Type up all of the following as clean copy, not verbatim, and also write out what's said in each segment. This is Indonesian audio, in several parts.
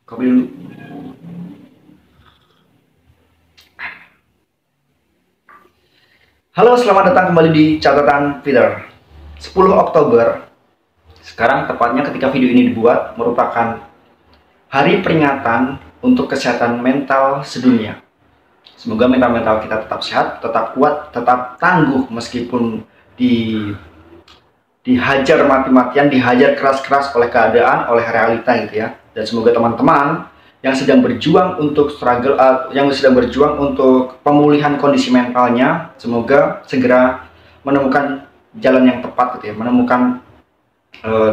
Kopi dulu. Halo, selamat datang kembali di catatan Peter. 10 Oktober, sekarang tepatnya ketika video ini dibuat, merupakan hari peringatan untuk kesehatan mental sedunia. Semoga mental kita tetap sehat, tetap kuat, tetap tangguh meskipun dihajar mati-matian, dihajar keras-keras oleh keadaan, oleh realita gitu ya. Dan semoga teman-teman yang sedang berjuang untuk yang sedang berjuang untuk pemulihan kondisi mentalnya, semoga segera menemukan jalan yang tepat gitu ya, menemukan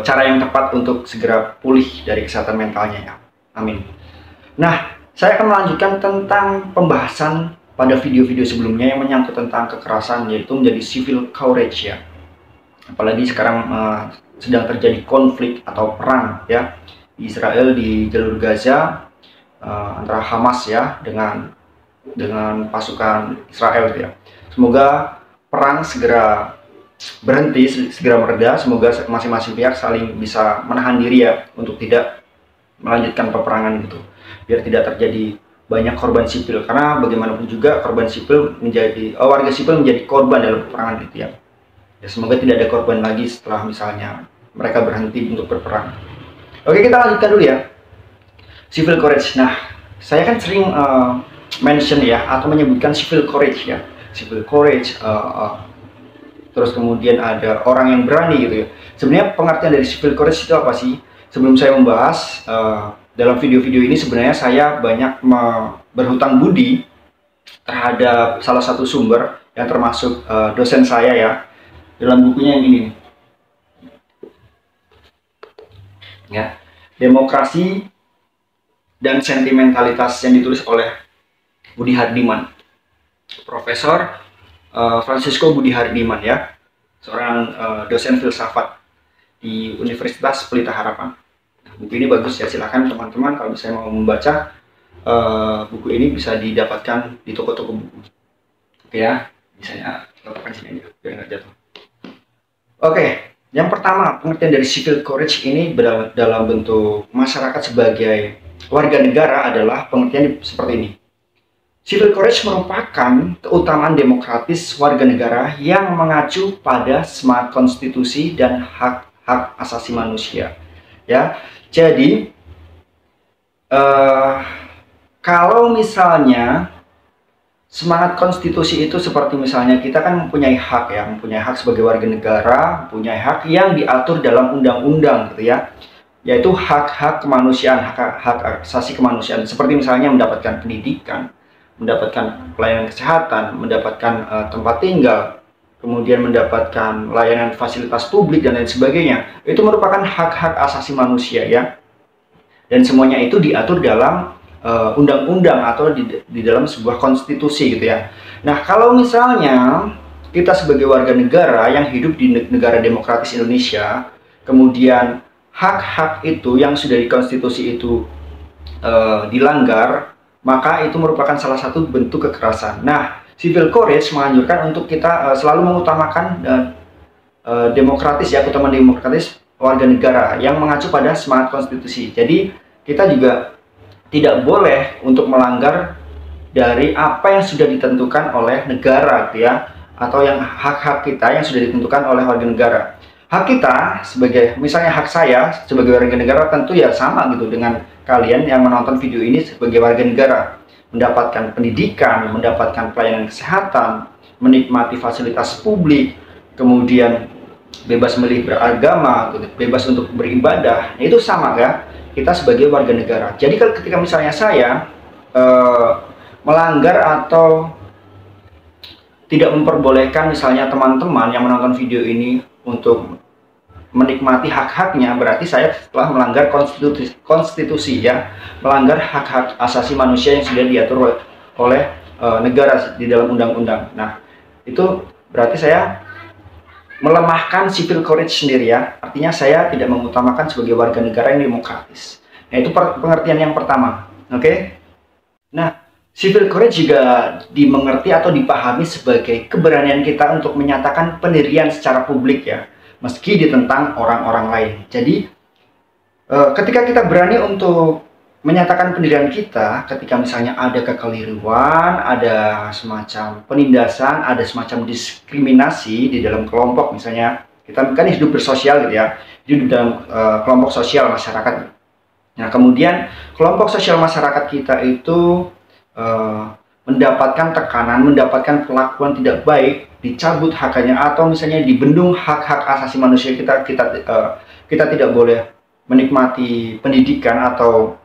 cara yang tepat untuk segera pulih dari kesehatan mentalnya ya. Amin. Nah, saya akan melanjutkan tentang pembahasan pada video-video sebelumnya yang menyangkut tentang kekerasan, yaitu menjadi civil courage ya. Apalagi sekarang sedang terjadi konflik atau perang ya di Israel, di jalur Gaza, antara Hamas ya dengan pasukan Israel ya. Semoga perang segera berhenti, segera mereda. Semoga masing-masing pihak saling bisa menahan diri ya untuk tidak melanjutkan peperangan gitu, biar tidak terjadi banyak korban sipil, karena bagaimanapun juga korban sipil menjadi warga sipil menjadi korban dalam peperangan gitu ya. Semoga tidak ada korban lagi setelah misalnya mereka berhenti untuk berperang. Oke, kita lanjutkan dulu ya. Civil courage. Nah, saya kan sering mention ya atau menyebutkan civil courage ya. Civil courage, terus kemudian ada orang yang berani gitu ya. Sebenarnya pengertian dari civil courage itu apa sih? Sebelum saya membahas dalam video-video ini, sebenarnya saya banyak berhutang budi terhadap salah satu sumber yang termasuk dosen saya ya, dalam bukunya yang ini ya, Demokrasi dan Sentimentalitas, yang ditulis oleh Budi Hardiman, Profesor Francisco Budi Hardiman ya, seorang dosen filsafat di Universitas Pelita Harapan. Nah, buku ini bagus ya, silahkan teman-teman kalau misalnya mau membaca buku ini bisa didapatkan di toko-toko buku. Oke ya, misalnya letakkan sini aja biar nggak jatuh. Oke, yang pertama, pengertian dari civil courage ini dalam bentuk masyarakat sebagai warga negara adalah pengertian seperti ini. Civil courage merupakan keutamaan demokratis warga negara yang mengacu pada semangat konstitusi dan hak-hak asasi manusia. Ya, jadi kalau misalnya semangat konstitusi itu seperti misalnya kita kan mempunyai hak ya, mempunyai hak sebagai warga negara, mempunyai hak yang diatur dalam undang-undang gitu ya, yaitu hak-hak kemanusiaan, hak asasi kemanusiaan, seperti misalnya mendapatkan pendidikan, mendapatkan pelayanan kesehatan, mendapatkan tempat tinggal, kemudian mendapatkan layanan fasilitas publik dan lain sebagainya. Itu merupakan hak-hak asasi manusia ya, dan semuanya itu diatur dalam undang-undang atau di dalam sebuah konstitusi gitu ya. Nah, kalau misalnya kita sebagai warga negara yang hidup di negara demokratis Indonesia, kemudian hak-hak itu yang sudah di konstitusi itu dilanggar, maka itu merupakan salah satu bentuk kekerasan. Nah, civil courage menganjurkan untuk kita selalu mengutamakan demokratis ya, keutamaan demokratis warga negara yang mengacu pada semangat konstitusi. Jadi kita juga tidak boleh untuk melanggar dari apa yang sudah ditentukan oleh negara gitu ya, atau yang hak-hak kita yang sudah ditentukan oleh warga negara. Hak kita sebagai, misalnya hak saya sebagai warga negara tentu ya sama gitu dengan kalian yang menonton video ini sebagai warga negara, mendapatkan pendidikan, mendapatkan pelayanan kesehatan, menikmati fasilitas publik, kemudian bebas memilih beragama, bebas untuk beribadah. Itu sama ya, kita sebagai warga negara. Jadi ketika misalnya saya melanggar atau tidak memperbolehkan misalnya teman-teman yang menonton video ini untuk menikmati hak-haknya, berarti saya telah melanggar konstitusi ya, melanggar hak-hak asasi manusia yang sudah diatur oleh negara di dalam undang-undang. Nah, itu berarti saya melemahkan civil courage sendiri ya, artinya saya tidak mengutamakan sebagai warga negara yang demokratis. Nah, itu pengertian yang pertama. Oke. Nah, civil courage juga dimengerti atau dipahami sebagai keberanian kita untuk menyatakan pendirian secara publik ya, meski ditentang orang-orang lain. Jadi ketika kita berani untuk menyatakan pendirian kita ketika misalnya ada kekeliruan, ada semacam penindasan, ada semacam diskriminasi di dalam kelompok. Misalnya kita kan hidup bersosial gitu ya, hidup dalam kelompok sosial masyarakat. Nah, kemudian kelompok sosial masyarakat kita itu mendapatkan tekanan, mendapatkan perlakuan tidak baik, dicabut haknya, atau misalnya dibendung hak-hak asasi manusia kita tidak boleh menikmati pendidikan atau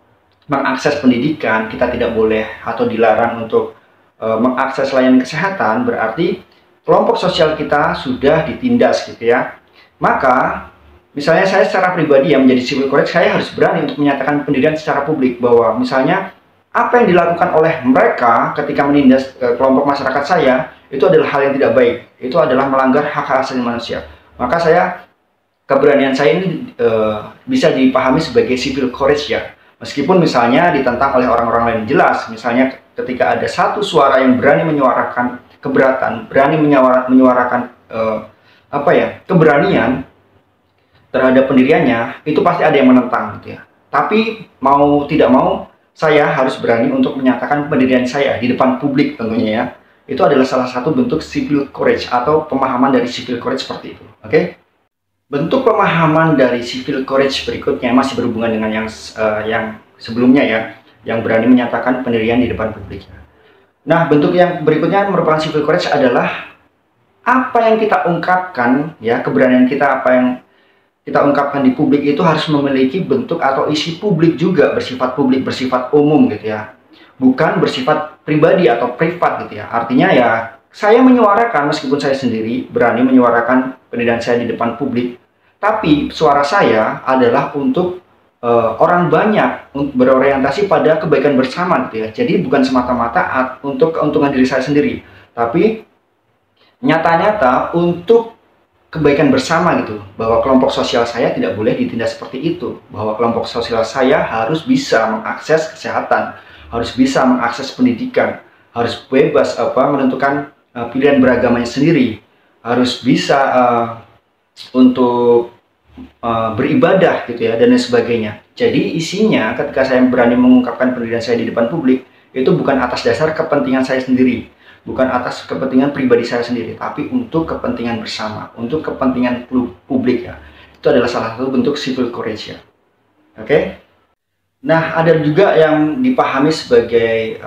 mengakses pendidikan, kita tidak boleh atau dilarang untuk mengakses layanan kesehatan, berarti kelompok sosial kita sudah ditindas gitu ya. Maka misalnya saya secara pribadi yang menjadi civil courage, saya harus berani untuk menyatakan pendirian secara publik bahwa misalnya apa yang dilakukan oleh mereka ketika menindas kelompok masyarakat saya itu adalah hal yang tidak baik, itu adalah melanggar hak asasi manusia. Maka keberanian saya ini bisa dipahami sebagai civil courage ya. Meskipun misalnya ditentang oleh orang-orang lain, jelas misalnya ketika ada satu suara yang berani menyuarakan keberatan, berani menyuarakan keberanian terhadap pendiriannya, itu pasti ada yang menentang gitu ya. Tapi mau tidak mau, saya harus berani untuk menyatakan pendirian saya di depan publik tentunya ya. Itu adalah salah satu bentuk civil courage atau pemahaman dari civil courage seperti itu. Oke? Bentuk pemahaman dari civil courage berikutnya masih berhubungan dengan yang sebelumnya ya, yang berani menyatakan pendirian di depan publik. Nah, bentuk yang berikutnya merupakan civil courage adalah apa yang kita ungkapkan ya, keberanian kita, apa yang kita ungkapkan di publik itu harus memiliki bentuk atau isi publik juga, bersifat publik, bersifat umum gitu ya. Bukan bersifat pribadi atau privat gitu ya. Artinya ya, saya menyuarakan meskipun saya sendiri berani menyuarakan pendirian saya di depan publik, tapi suara saya adalah untuk orang banyak, berorientasi pada kebaikan bersama gitu ya. Jadi bukan semata-mata untuk keuntungan diri saya sendiri, tapi nyata-nyata untuk kebaikan bersama gitu, bahwa kelompok sosial saya tidak boleh ditindas seperti itu, bahwa kelompok sosial saya harus bisa mengakses kesehatan, harus bisa mengakses pendidikan, harus bebas menentukan pilihan beragamanya sendiri, harus bisa untuk beribadah gitu ya, dan lain sebagainya. Jadi isinya ketika saya berani mengungkapkan pendirian saya di depan publik, itu bukan atas dasar kepentingan saya sendiri, bukan atas kepentingan pribadi saya sendiri, tapi untuk kepentingan bersama, untuk kepentingan publik ya. Itu adalah salah satu bentuk civil courage ya. Oke? Nah, ada juga yang dipahami sebagai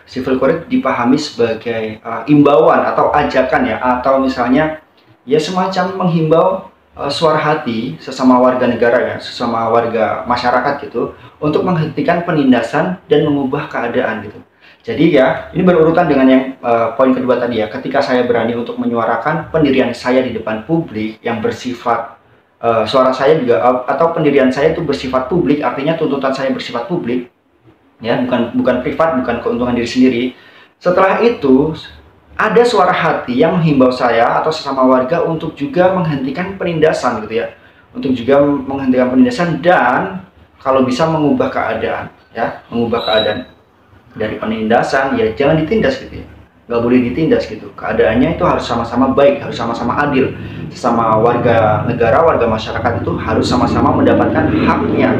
civil courage dipahami sebagai imbauan atau ajakan ya, atau misalnya ya semacam menghimbau suara hati sesama warga negara ya, sesama warga masyarakat gitu, untuk menghentikan penindasan dan mengubah keadaan gitu. Jadi ya, ini berurutan dengan yang poin kedua tadi ya, ketika saya berani untuk menyuarakan pendirian saya di depan publik yang bersifat suara saya juga atau pendirian saya itu bersifat publik, artinya tuntutan saya bersifat publik ya, bukan privat, bukan keuntungan diri sendiri. Setelah itu ada suara hati yang menghimbau saya atau sesama warga untuk juga menghentikan penindasan gitu ya, untuk juga menghentikan penindasan dan kalau bisa mengubah keadaan ya, mengubah keadaan dari penindasan ya, jangan ditindas gitu ya, nggak boleh ditindas gitu. Keadaannya itu harus sama-sama baik, harus sama-sama adil. Sesama warga negara, warga masyarakat itu harus sama-sama mendapatkan haknya,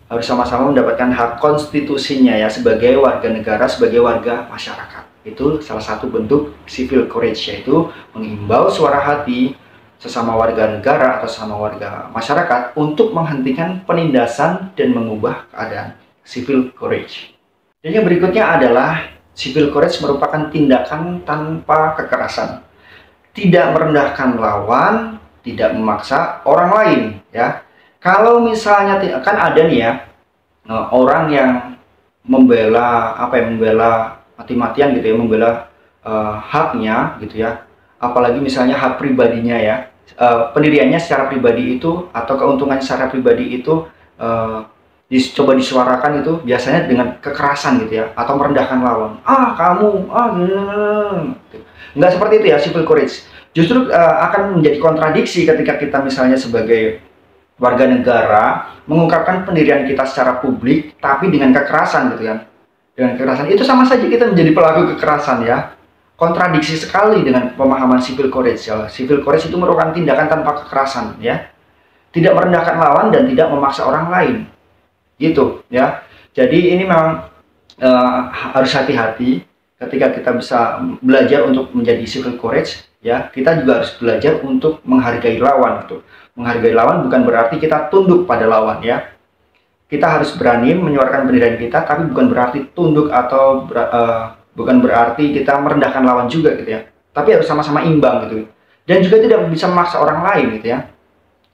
harus sama-sama mendapatkan hak konstitusinya ya, sebagai warga negara, sebagai warga masyarakat. Itu salah satu bentuk civil courage, yaitu mengimbau suara hati sesama warga negara atau sesama warga masyarakat untuk menghentikan penindasan dan mengubah keadaan. Civil courage. Dan yang berikutnya adalah civil courage merupakan tindakan tanpa kekerasan, tidak merendahkan lawan, tidak memaksa orang lain ya. Kalau misalnya kan ada nih ya orang yang membela membela mati-matian gitu ya, membela haknya gitu ya, apalagi misalnya hak pribadinya ya, pendiriannya secara pribadi itu atau keuntungan secara pribadi itu coba disuarakan itu biasanya dengan kekerasan gitu ya, atau merendahkan lawan. Kamu nggak seperti itu ya civil courage. Justru akan menjadi kontradiksi ketika kita misalnya sebagai warga negara mengungkapkan pendirian kita secara publik tapi dengan kekerasan gitu kan. Dengan kekerasan itu sama saja kita menjadi pelaku kekerasan ya. Kontradiksi sekali dengan pemahaman civil courage ya. Civil courage itu merupakan tindakan tanpa kekerasan ya. Tidak merendahkan lawan dan tidak memaksa orang lain. Gitu ya. Jadi ini memang harus hati-hati ketika kita bisa belajar untuk menjadi civil courage, ya. Kita juga harus belajar untuk menghargai lawan gitu. Menghargai lawan bukan berarti kita tunduk pada lawan, ya. Kita harus berani menyuarakan pendirian kita, tapi bukan berarti tunduk atau bukan berarti kita merendahkan lawan juga gitu ya. Tapi harus sama-sama imbang gitu. Dan juga tidak bisa memaksa orang lain gitu ya.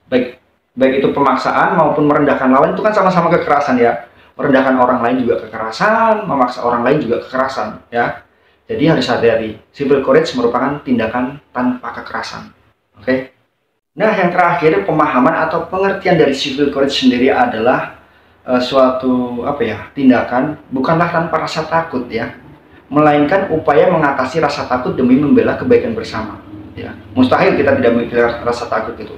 Baik itu pemaksaan maupun merendahkan lawan itu kan sama-sama kekerasan ya. Merendahkan orang lain juga kekerasan, memaksa orang lain juga kekerasan ya. Jadi harus hati-hati. Civil courage merupakan tindakan tanpa kekerasan. Oke. Nah, yang terakhir, pemahaman atau pengertian dari civil courage sendiri adalah suatu tindakan bukanlah tanpa rasa takut ya, melainkan upaya mengatasi rasa takut demi membela kebaikan bersama ya. Mustahil kita tidak memiliki rasa takut itu.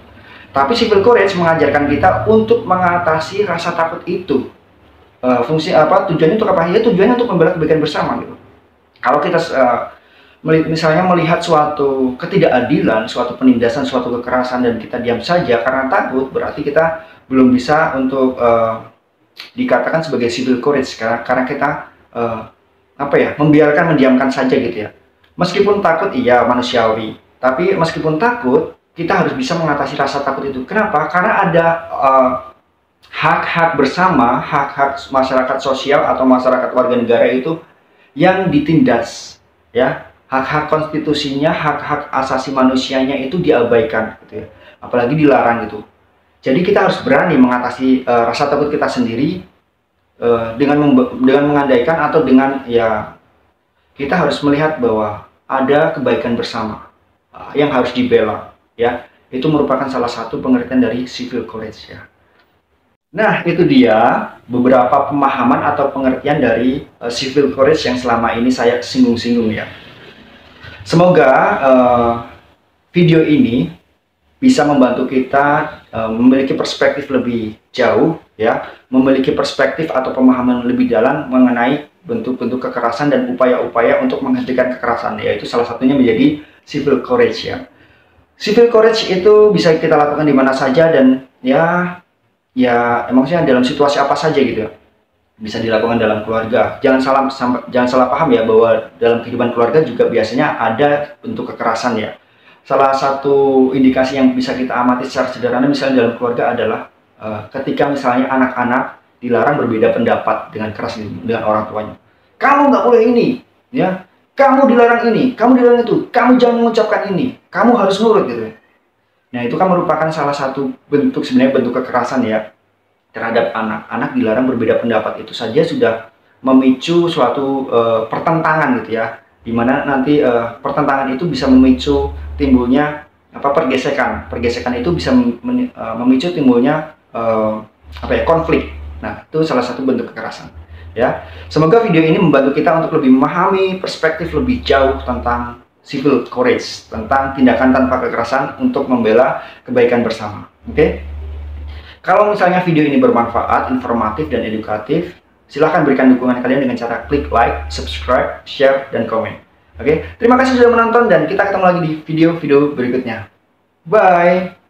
Tapi civil courage mengajarkan kita untuk mengatasi rasa takut itu. Fungsi apa? Tujuannya untuk apa? Ya tujuannya untuk membela kebaikan bersama gitu. Kalau kita misalnya melihat suatu ketidakadilan, suatu penindasan, suatu kekerasan dan kita diam saja karena takut, berarti kita belum bisa untuk dikatakan sebagai civil courage karena kita mendiamkan saja gitu ya. Meskipun takut iya manusiawi, tapi meskipun takut kita harus bisa mengatasi rasa takut itu. Kenapa? Karena ada hak-hak bersama, hak-hak masyarakat sosial atau masyarakat warga negara itu yang ditindas, ya. Hak-hak konstitusinya, hak-hak asasi manusianya itu diabaikan, gitu ya. Apalagi dilarang gitu. Jadi kita harus berani mengatasi rasa takut kita sendiri dengan mengandaikan atau dengan ya kita harus melihat bahwa ada kebaikan bersama yang harus dibela, ya. Itu merupakan salah satu pengertian dari civil courage ya. Nah, itu dia beberapa pemahaman atau pengertian dari civil courage yang selama ini saya singgung-singgung ya. Semoga video ini bisa membantu kita memiliki perspektif lebih jauh ya, memiliki perspektif atau pemahaman lebih dalam mengenai bentuk-bentuk kekerasan dan upaya-upaya untuk menghentikan kekerasan, yaitu salah satunya menjadi civil courage ya. Civil courage itu bisa kita lakukan di mana saja dan ya maksudnya dalam situasi apa saja gitu. Bisa dilakukan dalam keluarga. Jangan salah paham ya, bahwa dalam kehidupan keluarga juga biasanya ada bentuk kekerasan ya. Salah satu indikasi yang bisa kita amati secara sederhana misalnya dalam keluarga adalah ketika misalnya anak-anak dilarang berbeda pendapat dengan keras dengan orang tuanya. Kamu nggak boleh ini, ya. Kamu dilarang ini, kamu dilarang itu, kamu jangan mengucapkan ini, kamu harus nurut gitu. Nah, itu kan merupakan salah satu bentuk, sebenarnya bentuk kekerasan ya terhadap anak dilarang berbeda pendapat. Itu saja sudah memicu suatu pertentangan gitu ya, dimana nanti pertentangan itu bisa memicu timbulnya pergesekan itu bisa memicu timbulnya konflik. Nah, itu salah satu bentuk kekerasan ya. Semoga video ini membantu kita untuk lebih memahami perspektif lebih jauh tentang civil courage, tentang tindakan tanpa kekerasan untuk membela kebaikan bersama. Oke? Kalau misalnya video ini bermanfaat, informatif, dan edukatif, silahkan berikan dukungan kalian dengan cara klik like, subscribe, share, dan komen. Oke? Terima kasih sudah menonton dan kita ketemu lagi di video-video berikutnya. Bye!